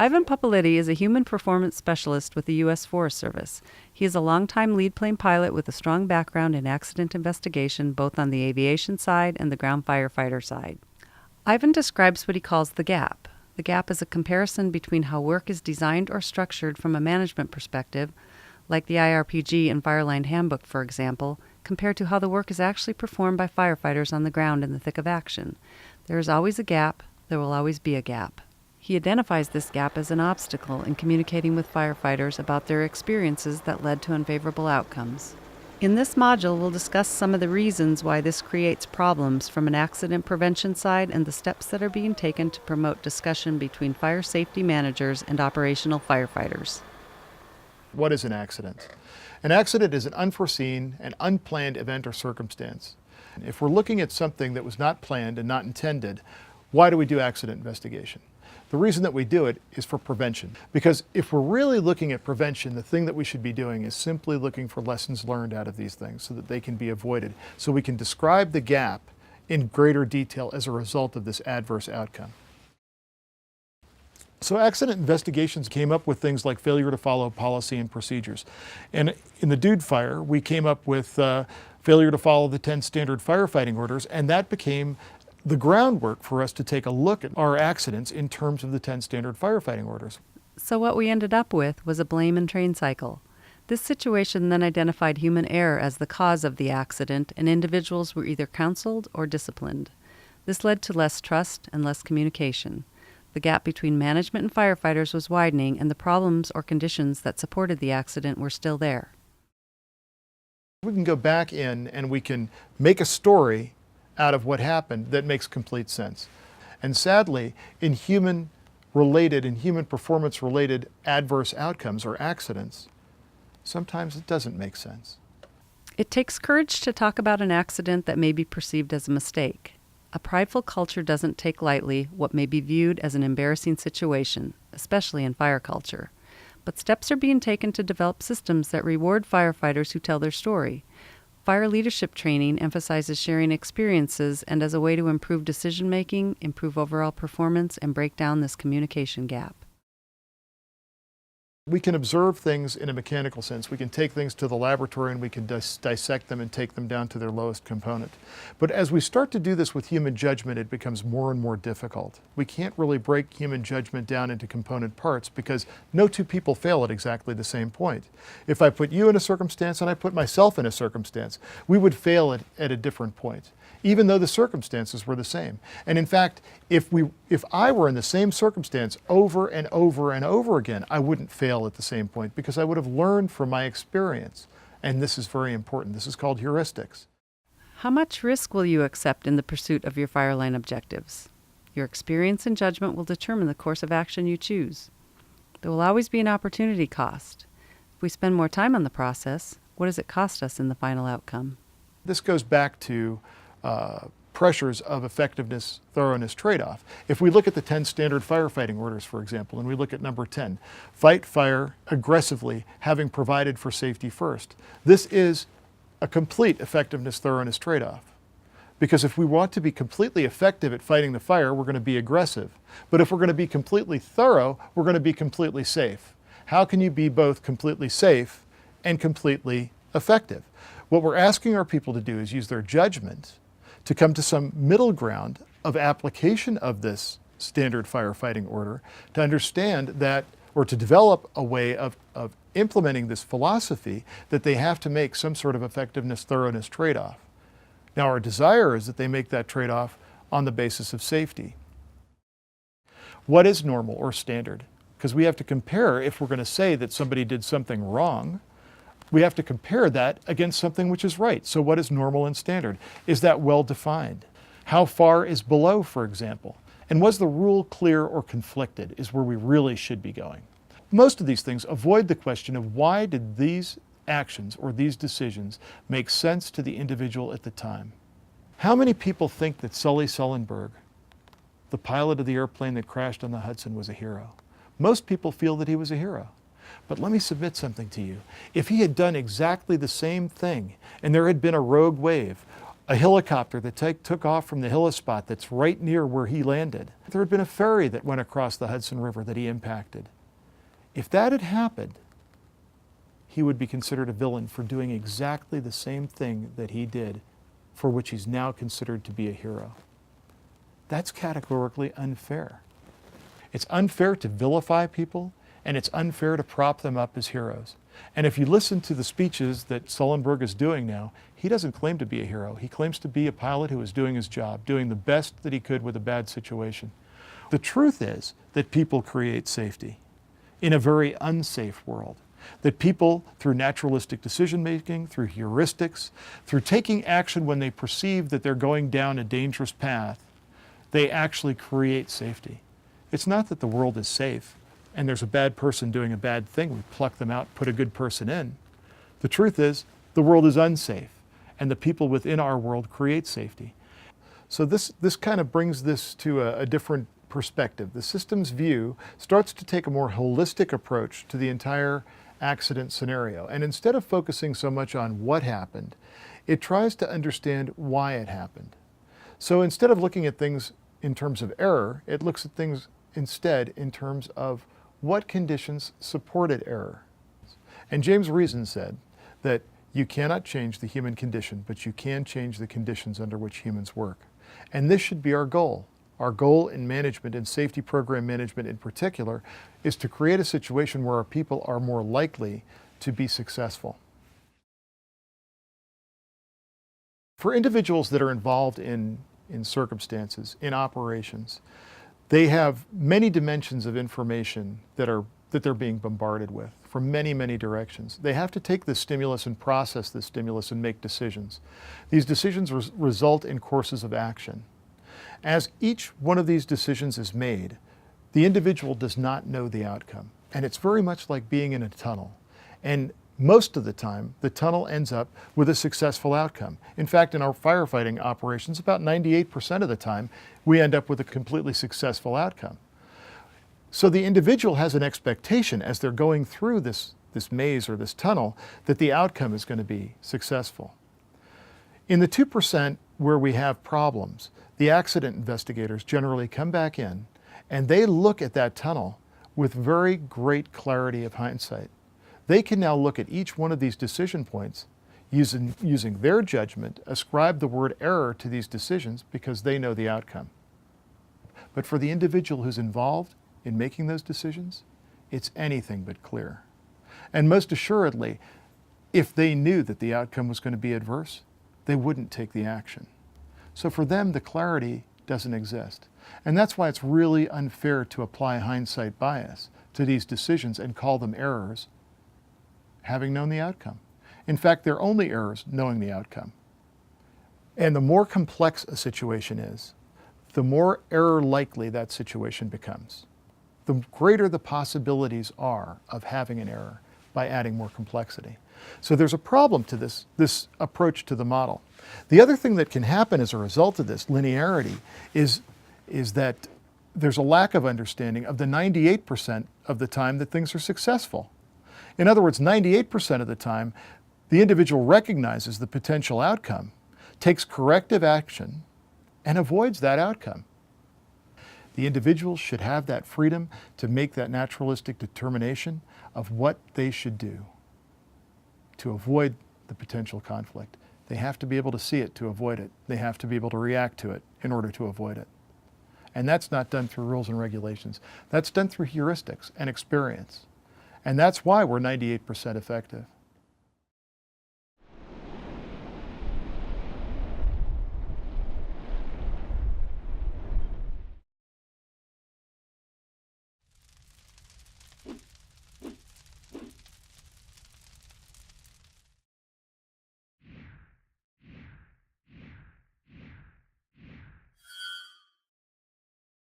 Ivan Papaletti is a human performance specialist with the U.S. Forest Service. He is a longtime lead plane pilot with a strong background in accident investigation, both on the aviation side and the ground firefighter side. Ivan describes what he calls the gap. The gap is a comparison between how work is designed or structured from a management perspective, like the IRPG and Fireline Handbook, for example, compared to how the work is actually performed by firefighters on the ground in the thick of action. There is always a gap. There will always be a gap. He identifies this gap as an obstacle in communicating with firefighters about their experiences that led to unfavorable outcomes. In this module, we'll discuss some of the reasons why this creates problems from an accident prevention side and the steps that are being taken to promote discussion between fire safety managers and operational firefighters. What is an accident? An accident is an unforeseen and unplanned event or circumstance. If we're looking at something that was not planned and not intended, why do we do accident investigation? The reason that we do it is for prevention. Because if we're really looking at prevention, the thing that we should be doing is simply looking for lessons learned out of these things so that they can be avoided. So we can describe the gap in greater detail as a result of this adverse outcome. So accident investigations came up with things like failure to follow policy and procedures. And in the Dude Fire, we came up with failure to follow the 10 standard firefighting orders, and that became the groundwork for us to take a look at our accidents in terms of the 10 standard firefighting orders. So what we ended up with was a blame and train cycle. This situation then identified human error as the cause of the accident, and individuals were either counseled or disciplined. This led to less trust and less communication. The gap between management and firefighters was widening, and the problems or conditions that supported the accident were still there. We can go back in and we can make a story out of what happened that makes complete sense. And sadly, in human-related and human performance-related adverse outcomes or accidents, sometimes it doesn't make sense. It takes courage to talk about an accident that may be perceived as a mistake. A prideful culture doesn't take lightly what may be viewed as an embarrassing situation, especially in fire culture. But steps are being taken to develop systems that reward firefighters who tell their story. Fire leadership training emphasizes sharing experiences and as a way to improve decision-making, improve overall performance, and break down this communication gap. We can observe things in a mechanical sense. We can take things to the laboratory and we can dissect them and take them down to their lowest component. But as we start to do this with human judgment, it becomes more and more difficult. We can't really break human judgment down into component parts because no two people fail at exactly the same point. If I put you in a circumstance and I put myself in a circumstance, we would fail at a different point, even though the circumstances were the same. And in fact, if I were in the same circumstance over and over and over again, I wouldn't fail at the same point because I would have learned from my experience. And this is very important. This is called heuristics. How much risk will you accept in the pursuit of your fireline objectives? Your experience and judgment will determine the course of action you choose. There will always be an opportunity cost. If we spend more time on the process, what does it cost us in the final outcome? This goes back to pressures of effectiveness, thoroughness trade-off. If we look at the 10 standard firefighting orders, for example, and we look at number 10, fight fire aggressively, having provided for safety first. This is a complete effectiveness, thoroughness trade-off. Because if we want to be completely effective at fighting the fire, we're going to be aggressive. But if we're going to be completely thorough, we're going to be completely safe. How can you be both completely safe and completely effective? What we're asking our people to do is use their judgment to come to some middle ground of application of this standard firefighting order, to understand that, or to develop a way of implementing this philosophy that they have to make some sort of effectiveness, thoroughness trade-off. Now, our desire is that they make that trade-off on the basis of safety. What is normal or standard? Because we have to compare, if we're going to say that somebody did something wrong, we have to compare that against something which is right. So what is normal and standard? Is that well defined? How far is below, for example? And was the rule clear or conflicted is where we really should be going. Most of these things avoid the question of why did these actions or these decisions make sense to the individual at the time. How many people think that Sully Sullenberg, the pilot of the airplane that crashed on the Hudson, was a hero? Most people feel that he was a hero. But let me submit something to you. If he had done exactly the same thing and there had been a rogue wave, a helicopter that took off from the helispot that's right near where he landed. There had been a ferry that went across the Hudson River that he impacted. If that had happened, he would be considered a villain for doing exactly the same thing that he did, for which he's now considered to be a hero. That's categorically unfair. It's unfair to vilify people, and it's unfair to prop them up as heroes. And if you listen to the speeches that Sullenberg is doing now, he doesn't claim to be a hero. He claims to be a pilot who is doing his job, doing the best that he could with a bad situation. The truth is that people create safety in a very unsafe world. That people, through naturalistic decision-making, through heuristics, through taking action when they perceive that they're going down a dangerous path, they actually create safety. It's not that the world is safe and there's a bad person doing a bad thing, we pluck them out, put a good person in. The truth is, the world is unsafe, and the people within our world create safety. So this kind of brings this to a different perspective. The systems view starts to take a more holistic approach to the entire accident scenario. And instead of focusing so much on what happened, it tries to understand why it happened. So instead of looking at things in terms of error, it looks at things instead in terms of what conditions supported error. And James Reason said that you cannot change the human condition, but you can change the conditions under which humans work. And this should be our goal. Our goal in management, and safety program management in particular, is to create a situation where our people are more likely to be successful. For individuals that are involved in circumstances, in operations, they have many dimensions of information that they're being bombarded with from many, many directions. They have to take this stimulus and process this stimulus and make decisions. These decisions result in courses of action. As each one of these decisions is made, the individual does not know the outcome. And it's very much like being in a tunnel. And most of the time, the tunnel ends up with a successful outcome. In fact, in our firefighting operations, about 98% of the time, we end up with a completely successful outcome. So the individual has an expectation as they're going through this maze or this tunnel that the outcome is going to be successful. In the 2% where we have problems, the accident investigators generally come back in and they look at that tunnel with very great clarity of hindsight. They can now look at each one of these decision points using their judgment, ascribe the word error to these decisions because they know the outcome. But for the individual who's involved in making those decisions, it's anything but clear. And most assuredly, if they knew that the outcome was going to be adverse, they wouldn't take the action. So for them, the clarity doesn't exist. And that's why it's really unfair to apply hindsight bias to these decisions and call them errors, having known the outcome. In fact, they're only errors knowing the outcome. And the more complex a situation is, the more error likely that situation becomes. The greater the possibilities are of having an error by adding more complexity. So there's a problem to this approach to the model. The other thing that can happen as a result of this linearity is that there's a lack of understanding of the 98% of the time that things are successful. In other words, 98% of the time, the individual recognizes the potential outcome, takes corrective action, and avoids that outcome. The individual should have that freedom to make that naturalistic determination of what they should do to avoid the potential conflict. They have to be able to see it to avoid it. They have to be able to react to it in order to avoid it. And that's not done through rules and regulations. That's done through heuristics and experience. And that's why we're 98% effective.